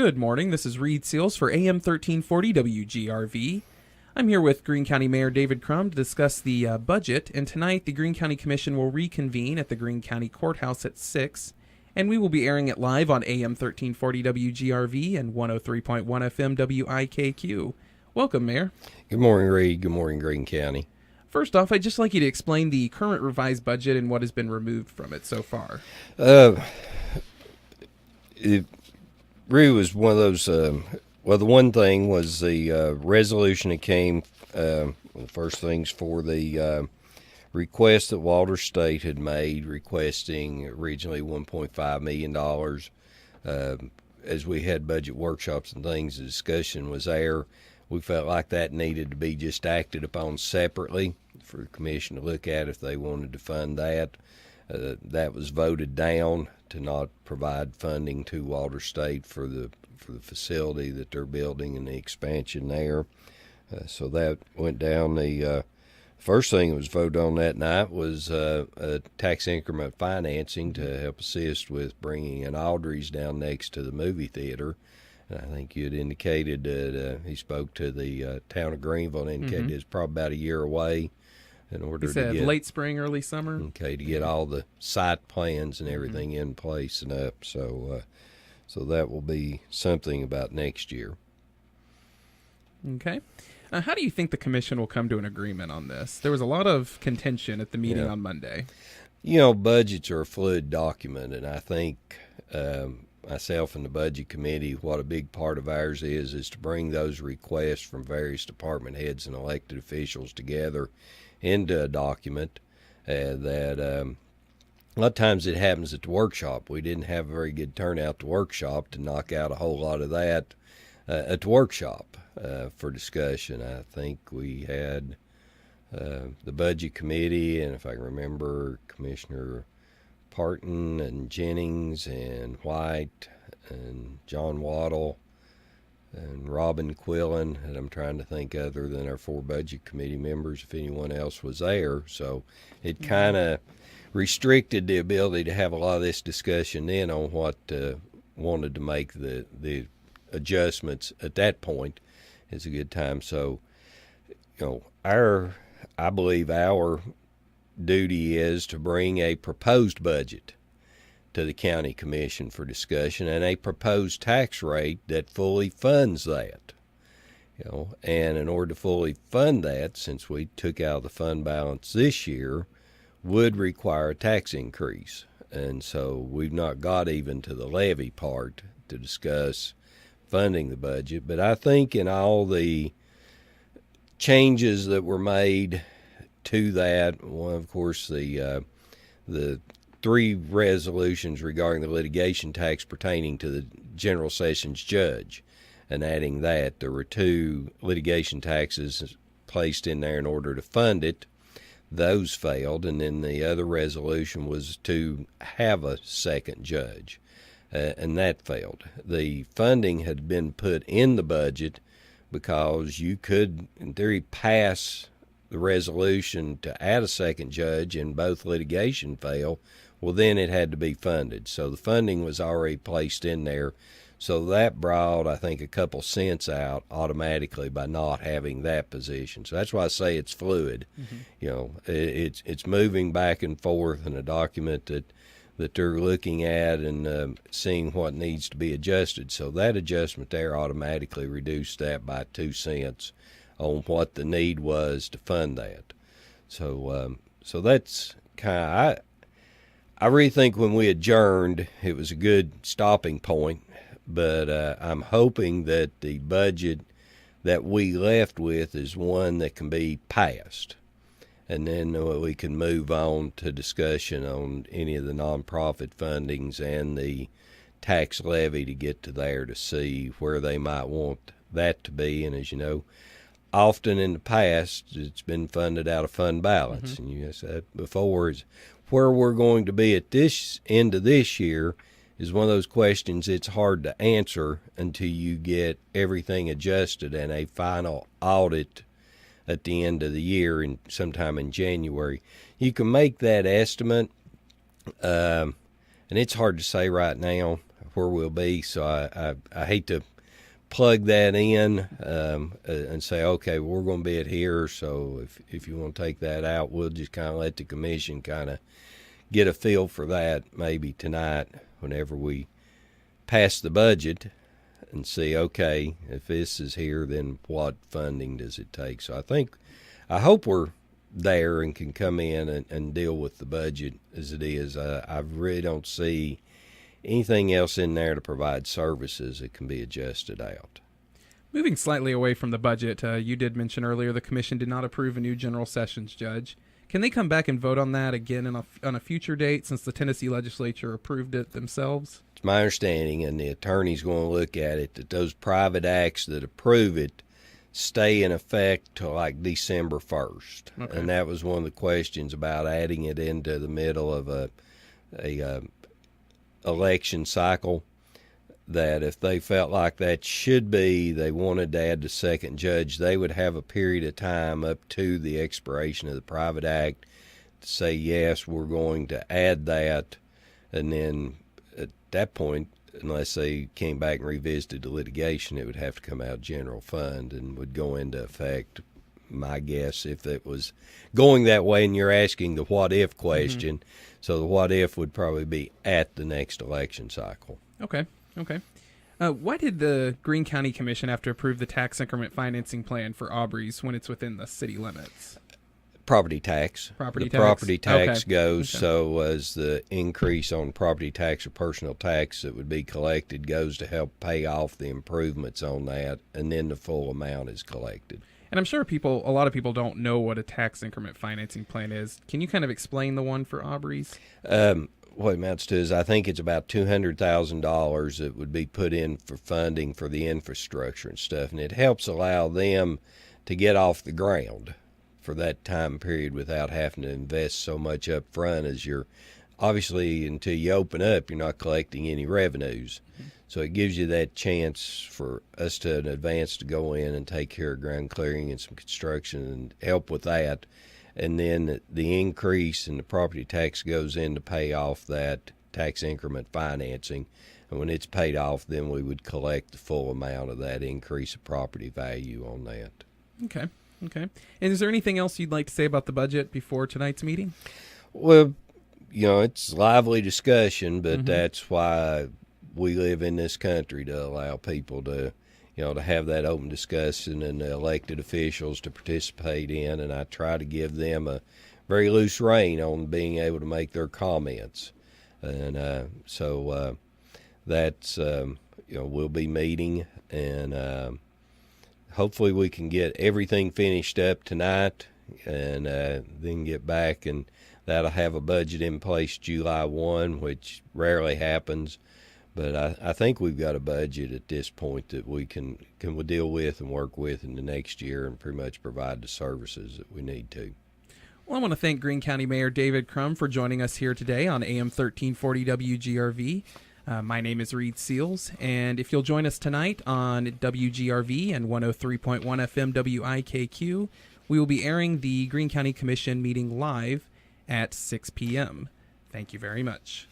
Good morning. This is Reid Seals for AM 1340 WGRV. I'm here with Greene County Mayor David Crum to discuss the budget, and tonight the Greene County Commission will reconvene at the Greene County Courthouse at 6, and we will be airing it live on AM 1340 WGRV and 103.1 FM WIKQ. Welcome, Mayor. Good morning, Reid. Good morning, Greene County. First off, I'd just like you to explain the current revised budget and what has been removed from it so far. It really was one of those, the one thing was the resolution that came, the first things for the request that Walter State had made, requesting originally $1.5 million. As we had budget workshops and things, the discussion was there. We felt like that needed to be just acted upon separately for the commission to look at if they wanted to fund that. That was voted down to not provide funding to Walter State for the facility that they're building and the expansion there. So that went down. The first thing that was voted on that night was a tax increment financing to help assist with bringing in Aubrey's down next to the movie theater. I think you had indicated that he spoke to the town of Greeneville and indicated it's probably about a year away in order he said to get late spring, early summer. Okay, to get all the site plans and everything in place and up. So that will be something about next year. Okay. How do you think the commission will come to an agreement on this? There was a lot of contention at the meeting on Monday. You know, budgets are a fluid document, and I think myself and the budget committee, what a big part of ours is to bring those requests from various department heads and elected officials together into a document that a lot of times it happens at the workshop. We didn't have a very good turnout at the workshop to knock out a whole lot of that at the workshop for discussion. I think we had the budget committee, and if I can remember, Commissioner Parton and Jennings and White and John Waddle and Robin Quillen, and I'm trying to think other than our 4 budget committee members, if anyone else was there. So it kind of restricted the ability to have a lot of this discussion then on what wanted to make the adjustments at that point. It's a good time. So, you know, I believe our duty is to bring a proposed budget to the county commission for discussion and a proposed tax rate that fully funds that. You know, and in order to fully fund that, since we took out the fund balance this year, would require a tax increase. And so we've not got even to the levy part to discuss funding the budget. But I think in all the changes that were made to that, one, of course, the 3 resolutions regarding the litigation tax pertaining to the general sessions judge, and adding that, there were 2 litigation taxes placed in there in order to fund it. Those failed, and then the other resolution was to have a second judge, and that failed. The funding had been put in the budget because you could, in theory, pass the resolution to add a second judge and both litigation fail. Well, then it had to be funded. So the funding was already placed in there. So that brought, I think, a couple cents out automatically by not having that position. So that's why I say it's fluid. You know, it's moving back and forth in a document that they're looking at and seeing what needs to be adjusted. So that adjustment there automatically reduced that by 2 cents on what the need was to fund that. So that's kind of, I really think when we adjourned, it was a good stopping point, but I'm hoping that the budget that we left with is one that can be passed. And then we can move on to discussion on any of the nonprofit fundings and the tax levy to get to there to see where they might want that to be. And as you know, often in the past, it's been funded out of fund balance. And you said before, is where we're going to be at this end of this year is one of those questions it's hard to answer until you get everything adjusted and a final audit at the end of the year and sometime in January. You can make that estimate, and it's hard to say right now where we'll be. So I hate to plug that in and say, okay, we're going to be at here. So if you want to take that out, we'll just kind of let the commission kind of get a feel for that maybe tonight whenever we pass the budget and see, okay, if this is here, then what funding does it take? So I hope we're there and can come in and deal with the budget as it is. I really don't see anything else in there to provide services that can be adjusted out. Moving slightly away from the budget, you did mention earlier the commission did not approve a new general sessions judge. Can they come back and vote on that again on a future date since the Tennessee legislature approved it themselves? It's my understanding, and the attorney's going to look at it, that those private acts that approve it stay in effect till like December 1st. Okay. And that was one of the questions about adding it into the middle of a election cycle, that if they felt like that should be, they wanted to add the second judge, they would have a period of time up to the expiration of the private act to say, yes, we're going to add that. And then at that point, unless they came back and revisited the litigation, it would have to come out of general fund and would go into effect, my guess, if it was going that way. And you're asking the what if question. Mm-hmm. So the what if would probably be at the next election cycle. Okay. Why did the Greene County Commission have to approve the tax increment financing plan for Aubrey's when it's within the city limits? Property tax. Property tax okay. goes, okay. So as the increase on property tax or personal tax that would be collected goes to help pay off the improvements on that, and then the full amount is collected. And I'm sure a lot of people don't know what a tax increment financing plan is. Can you kind of explain the one for Aubrey's? What it amounts to is I think it's about $200,000 that would be put in for funding for the infrastructure and stuff, and it helps allow them to get off the ground for that time period without having to invest so much up front, as you're obviously, until you open up, you're not collecting any revenues. Mm-hmm. So it gives you that chance for us to in advance to go in and take care of ground clearing and some construction and help with that. And then the increase in the property tax goes in to pay off that tax increment financing. And when it's paid off, then we would collect the full amount of that increase of property value on that. Okay. And is there anything else you'd like to say about the budget before tonight's meeting? Well, it's lively discussion, but that's why we live in this country, to allow people to to have that open discussion and the elected officials to participate in, and I try to give them a very loose rein on being able to make their comments. And so that's, we'll be meeting, and hopefully we can get everything finished up tonight and then get back, and that'll have a budget in place July 1, which rarely happens. But I think we've got a budget at this point that we can deal with and work with in the next year and pretty much provide the services that we need to. Well, I want to thank Greene County Mayor David Crum for joining us here today on AM 1340 WGRV. My name is Reid Seals, and if you'll join us tonight on WGRV and 103.1 FM WIKQ, we will be airing the Greene County Commission meeting live at 6 p.m. Thank you very much.